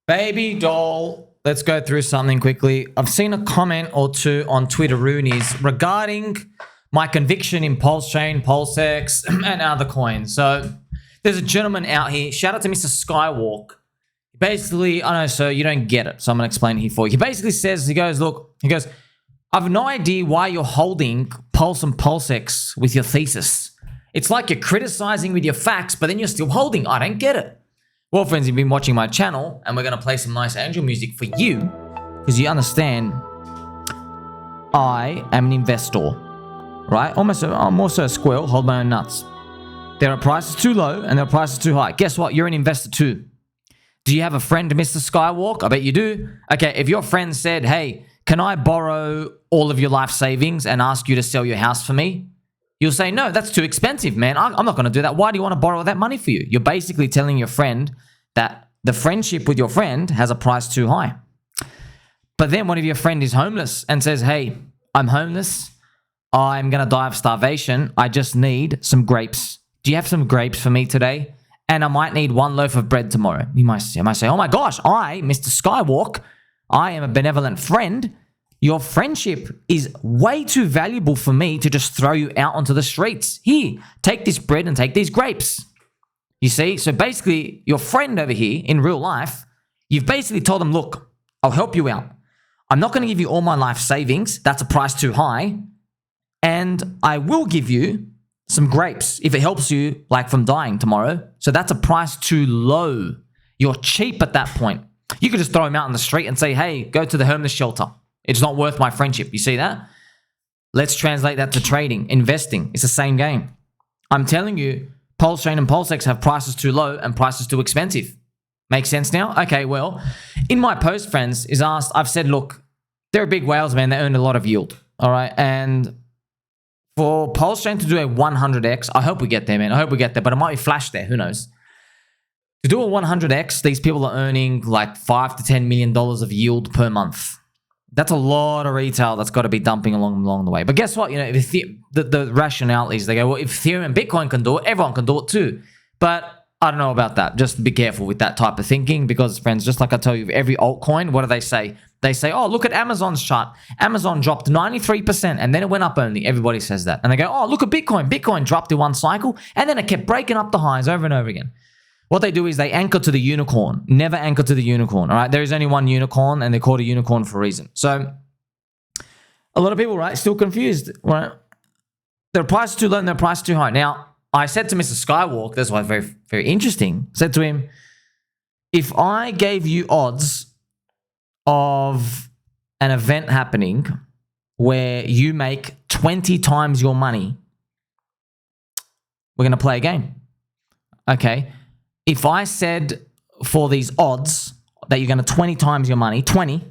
Baby doll, let's go through something quickly. I've seen a comment or two on Twitter Roonies regarding my conviction in PulseChain, PulseX, and other coins. So there's a gentleman out here. Shout out to Mr. Skywalk. Basically, I know, sir, you don't get it. So I'm going to explain it here for you. He basically says, he goes, I've no idea why you're holding Pulse and PulseX with your thesis. It's like you're criticizing with your facts, but then you're still holding. I don't get it. Well, friends, you've been watching my channel, and we're going to play some nice angel music for you, because you understand I am an investor, right? I'm also a squirrel, hold my own nuts. There are prices too low, and there are prices too high. Guess what? You're an investor too. Do you have a friend, Mr. Skywalk? I bet you do. Okay, if your friend said, hey, can I borrow all of your life savings and ask you to sell your house for me? You'll say, no, that's too expensive, man. I'm not going to do that. Why do you want to borrow that money for you? You're basically telling your friend that the friendship with your friend has a price too high. But then what if your friend is homeless and says, hey, I'm homeless. I'm going to die of starvation. I just need some grapes. Do you have some grapes for me today? And I might need one loaf of bread tomorrow. You might say, oh my gosh, Mr. Skywalk, I am a benevolent friend. Your friendship is way too valuable for me to just throw you out onto the streets. Here, take this bread and take these grapes. You see? So basically, your friend over here in real life, you've basically told them, look, I'll help you out. I'm not going to give you all my life savings. That's a price too high. And I will give you some grapes if it helps you like from dying tomorrow. So that's a price too low. You're cheap at that point. You could just throw him out on the street and say, hey, go to the homeless shelter. It's not worth my friendship. You see that? Let's translate that to trading, investing. It's the same game. I'm telling you, PulseChain and PulseX have prices too low and prices too expensive. Make sense now? Okay, well, in my post, friends, I've said, look, they're big whales, man. They earn a lot of yield. All right. And for PulseChain to do a 100x, I hope we get there, man. I hope we get there, but it might be flash there. Who knows? To do a 100x, these people are earning like $5 to $10 million of yield per month. That's a lot of retail that's got to be dumping along the way. But guess what? You know, if the rationale is they go, well, if Ethereum and Bitcoin can do it, everyone can do it too. But I don't know about that. Just be careful with that type of thinking because, friends, just like I tell you, every altcoin, what do they say? They say, oh, look at Amazon's chart. Amazon dropped 93% and then it went up only. Everybody says that. And they go, oh, look at Bitcoin. Bitcoin dropped in one cycle and then it kept breaking up the highs over and over again. What they do is they anchor to the unicorn. Never anchor to the unicorn, all right? There is only one unicorn, and they're called a unicorn for a reason. So a lot of people, right, still confused, right? Their price is too low and their price is too high. Now, I said to Mr. Skywalk, that's why it's very, very interesting, said to him, if I gave you odds of an event happening where you make 20 times your money, we're going to play a game. Okay. If I said for these odds that you're going to 20 times your money, 20,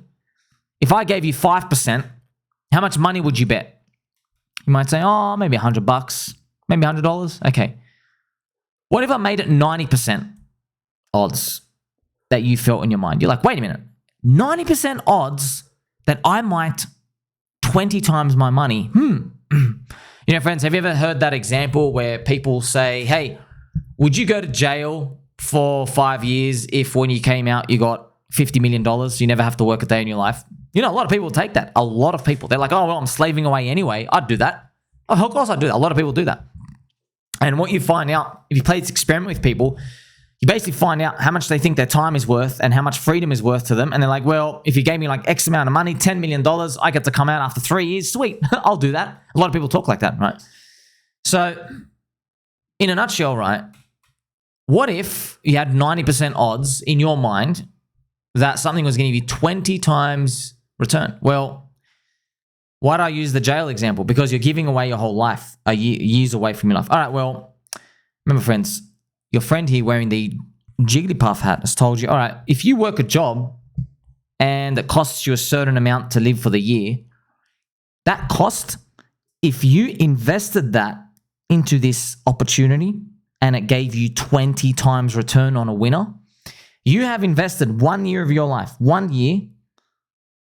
if I gave you 5%, how much money would you bet? You might say, oh, maybe $100, maybe $100. Okay. What if I made it 90% odds that you felt in your mind? You're like, wait a minute, 90% odds that I might 20 times my money. You know, friends, have you ever heard that example where people say, hey, would you go to jail for 5 years if when you came out you got $50 million, you never have to work a day in your life? You know, a lot of people take that. A lot of people. They're like, oh, well, I'm slaving away anyway. I'd do that. Oh, of course I'd do that. A lot of people do that. And what you find out, if you play this experiment with people, you basically find out how much they think their time is worth and how much freedom is worth to them. And they're like, well, if you gave me like X amount of money, $10 million, I get to come out after 3 years. Sweet. I'll do that. A lot of people talk like that, right? So in a nutshell, right, what if you had 90% odds in your mind that something was going to give you 20 times return? Well, why do I use the jail example? Because you're giving away your whole life, years away from your life. All right, well, remember, friends, your friend here wearing the Jigglypuff hat has told you, all right, if you work a job and it costs you a certain amount to live for the year, that cost, if you invested that into this opportunity, and it gave you 20 times return on a winner, you have invested 1 year of your life, 1 year,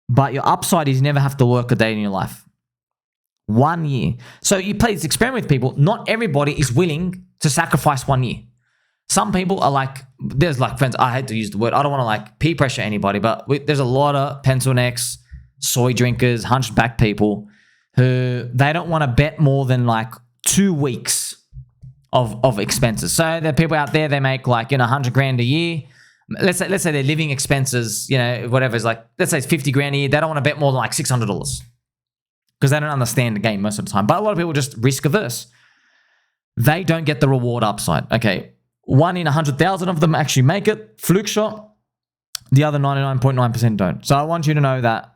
but your upside is you never have to work a day in your life. 1 year. So you play this experiment with people. Not everybody is willing to sacrifice 1 year. Some people are like, there's like, friends, I hate to use the word, I don't want to like peer pressure anybody, but there's a lot of pencil necks, soy drinkers, hunchback people who they don't want to bet more than like 2 weeks of expenses. So there are people out there, they make like, $100 grand a year. Let's say their living expenses, whatever is like, let's say it's 50 grand a year. They don't want to bet more than like $600 because they don't understand the game most of the time. But a lot of people are just risk averse. They don't get the reward upside. Okay. 1 in 100,000 of them actually make it, fluke shot. The other 99.9% don't. So I want you to know that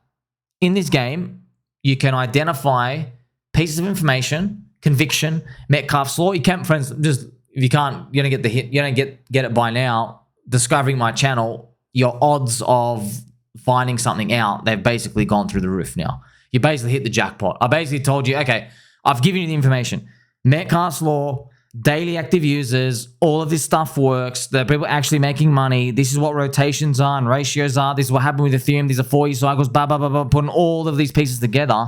in this game, you can identify pieces of information, conviction, Metcalfe's law. You can't, friends, just if you can't, you're gonna get the hit. You don't get it by now. Discovering my channel, your odds of finding something out, they've basically gone through the roof now. You basically hit the jackpot. I basically told you, okay, I've given you the information. Metcalfe's law, daily active users, all of this stuff works. The people actually making money. This is what rotations are and ratios are. This is what happened with Ethereum. These are 4-year cycles, blah, blah, blah, blah, putting all of these pieces together.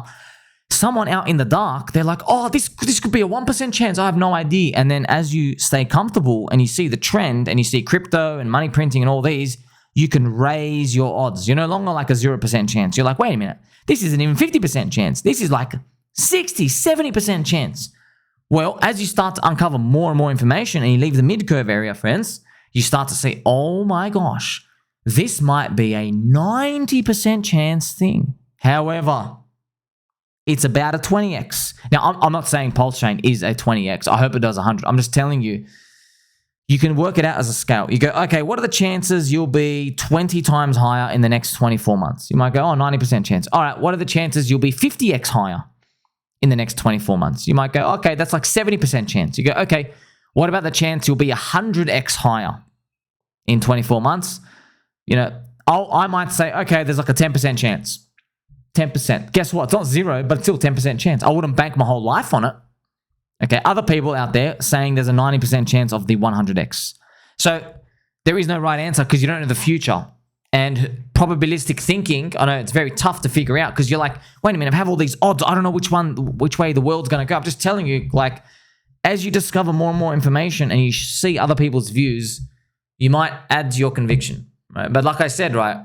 Someone out in the dark, they're like, oh, this could be a 1% chance. I have no idea. And then as you stay comfortable and you see the trend and you see crypto and money printing and all these, you can raise your odds. You're no longer like a 0% chance. You're like, wait a minute, this isn't even 50% chance. This is like 60, 70% chance. Well, as you start to uncover more and more information and you leave the mid-curve area, friends, you start to see, oh my gosh, this might be a 90% chance thing. However, it's about a 20x. Now, I'm not saying PulseChain is a 20x. I hope it does 100. I'm just telling you, you can work it out as a scale. You go, okay, what are the chances you'll be 20 times higher in the next 24 months? You might go, oh, 90% chance. All right, what are the chances you'll be 50x higher in the next 24 months? You might go, okay, that's like 70% chance. You go, okay, what about the chance you'll be 100x higher in 24 months? I might say, okay, there's like a 10% chance. 10%. Guess what? It's not 0, but it's still 10% chance. I wouldn't bank my whole life on it. Okay, other people out there saying there's a 90% chance of the 100x. So there is no right answer because you don't know the future. And probabilistic thinking, I know it's very tough to figure out because you're like, wait a minute, I have all these odds. I don't know which way the world's going to go. I'm just telling you, like, as you discover more and more information and you see other people's views, you might add to your conviction. Right? But like I said, right,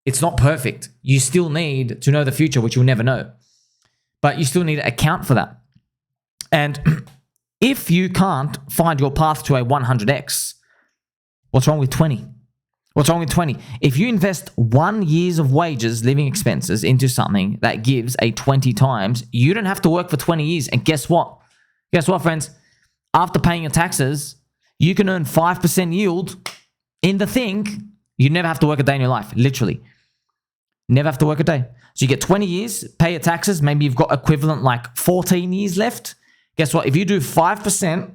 it's not perfect. You still need to know the future, which you'll never know. But you still need to account for that. And if you can't find your path to a 100x, what's wrong with 20? What's wrong with 20? If you invest 1 year's of wages, living expenses, into something that gives a 20 times, you don't have to work for 20 years. And guess what? Guess what, friends? After paying your taxes, you can earn 5% yield in the thing. You never have to work a day in your life, literally. Never have to work a day. So you get 20 years, pay your taxes. Maybe you've got equivalent like 14 years left. Guess what? If you do 5%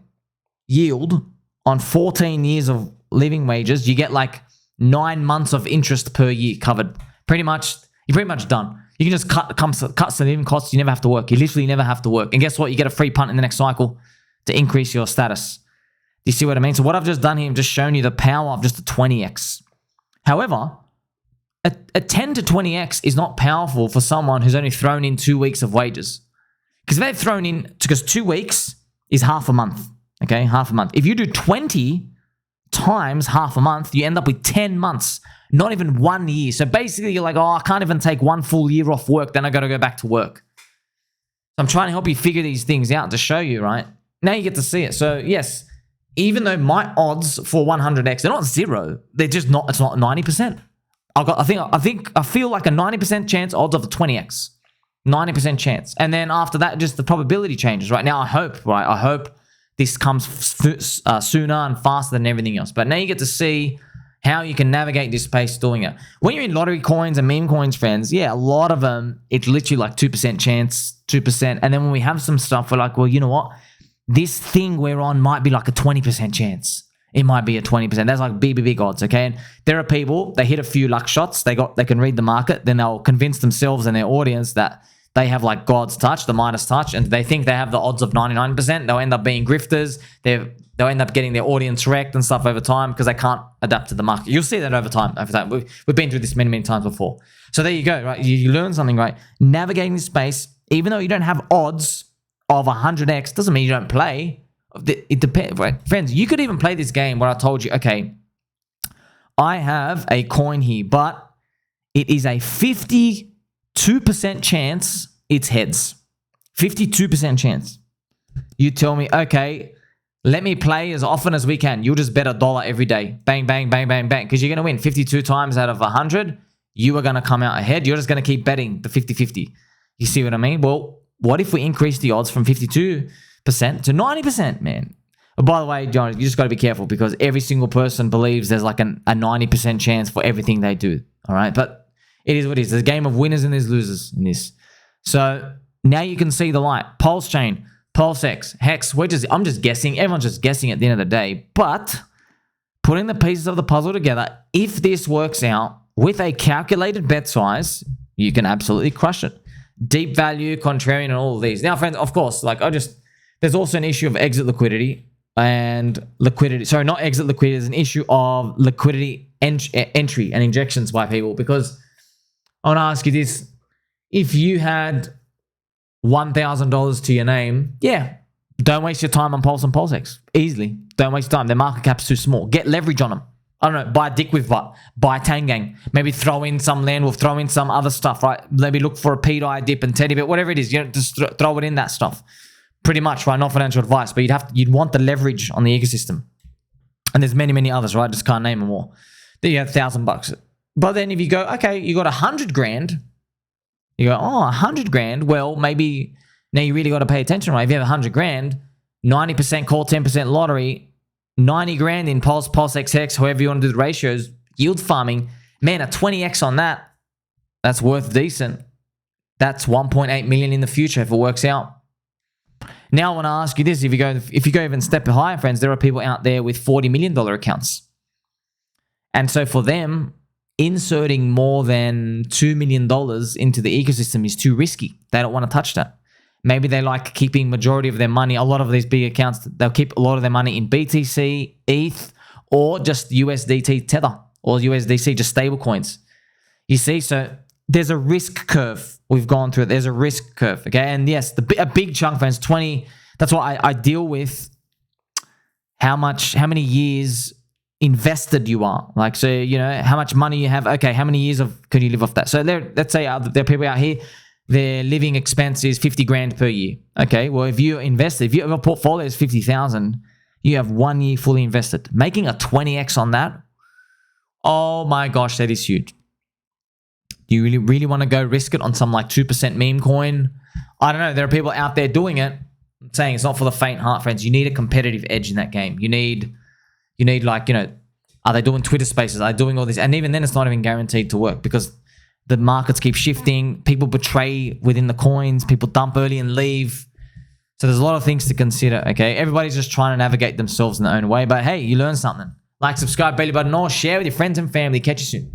yield on 14 years of living wages, you get like 9 months of interest per year covered. You're pretty much done. You can just cut some living costs. You never have to work. You literally never have to work. And guess what? You get a free punt in the next cycle to increase your status. Do you see what I mean? So what I've just done here, I've just shown you the power of just a 20x. However, a 10 to 20x is not powerful for someone who's only thrown in 2 weeks of wages. Because they've thrown in, because 2 weeks is half a month. Okay, half a month. If you do 20 times half a month, you end up with 10 months, not even 1 year. So basically you're like, oh, I can't even take 1 full year off work, then I got to go back to work. I'm trying to help you figure these things out to show you, right? Now you get to see it. So yes, even though my odds for 100x, they're not 0, they're just not, it's not 90%. I feel like a 90% chance odds of a 20x. 90% chance. And then after that, just the probability changes, right? Now I hope this comes sooner and faster than everything else. But now you get to see how you can navigate this space doing it. When you're in lottery coins and meme coins, friends, yeah, a lot of them, it's literally like 2% chance, 2%. And then when we have some stuff, we're like, well, you know what? This thing we're on might be like a 20% chance. It might be a 20%. That's like big odds, okay? And there are people, they hit a few luck shots, they can read the market, then they'll convince themselves and their audience that they have like God's touch, the Midas touch, and they think they have the odds of 99%. They'll end up being grifters. They'll end up getting their audience wrecked and stuff over time because they can't adapt to the market. You'll see that over time. We've been through this many times before. So there you go, right? You learn something, right? Navigating this space, even though you don't have odds of 100x, doesn't mean you don't play. It depends, right? Friends, you could even play this game where I told you, okay, I have a coin here, but it is a 52% chance it's heads. 52% chance. You tell me, okay, let me play as often as we can. You'll just bet $1 every day. Bang, bang, bang, bang, bang. Because you're going to win 52 times out of 100. You are going to come out ahead. You're just going to keep betting the 50-50. You see what I mean? Well, what if we increase the odds from 52% to 90%, man? But by the way, John, you just got to be careful because every single person believes there's like a 90% chance for everything they do. All right? But it is what it is. There's a game of winners and there's losers in this. So now you can see the light. PulseChain, PulseX, Hex. I'm just guessing. Everyone's just guessing at the end of the day. But putting the pieces of the puzzle together, if this works out with a calculated bet size, you can absolutely crush it. Deep value, contrarian, and all of these. Now, friends, of course, there's also an issue of exit liquidity and liquidity. Sorry, not exit liquidity. There's an issue of liquidity entry and injections by people. Because I want to ask you this. If you had $1,000 to your name, yeah, don't waste your time on Pulse and PulseX. Easily. Don't waste your time. Their market cap's too small. Get leverage on them. I don't know, buy Dick with Butt, buy Tangang, maybe throw in some land wolf, throw in some other stuff, right? Maybe look for a Pete dip and teddy bear, whatever it is, just throw it in that stuff. Pretty much, right? Not financial advice, but you'd want the leverage on the ecosystem. And there's many, many others, right? Just can't name them all. Then you have $1,000. But then if you go, okay, you got 100 grand, you go, oh, 100 grand. Well, maybe now you really got to pay attention, right? If you have 100 grand, 90% call, 10% lottery, 90 grand in PulseX, Hex, however you want to do the ratios, yield farming, man, a 20x on that, that's worth decent. That's 1.8 million in the future if it works out. Now I want to ask you this, if you go even a step higher, friends, there are people out there with $40 million accounts. And so for them, inserting more than $2 million into the ecosystem is too risky. They don't want to touch that. Maybe they like keeping majority of their money. A lot of these big accounts, they'll keep a lot of their money in BTC, ETH, or just USDT Tether, or USDC, just stable coins. You see, so there's a risk curve we've gone through. There's a risk curve, okay? And yes, a big chunk, friends, 20. That's why I deal with how many years invested you are. Like, so, you know, how much money you have. Okay, how many years can you live off that? So let's say there are people out here, their living expense is 50 grand per year. Okay, well, if you have a portfolio is 50,000, you have 1 year fully invested. Making a 20x on that, oh my gosh, that is huge. Do you really want to go risk it on some like 2% meme coin? I don't know. There are people out there doing it. I'm saying it's not for the faint heart, friends. You need a competitive edge in that game. You need like, you know, are they doing Twitter spaces? Are they doing all this? And even then, it's not even guaranteed to work because the markets keep shifting. People betray within the coins. People dump early and leave. So there's a lot of things to consider, okay? Everybody's just trying to navigate themselves in their own way. But hey, you learn something. Like, subscribe, belly button, or share with your friends and family. Catch you soon.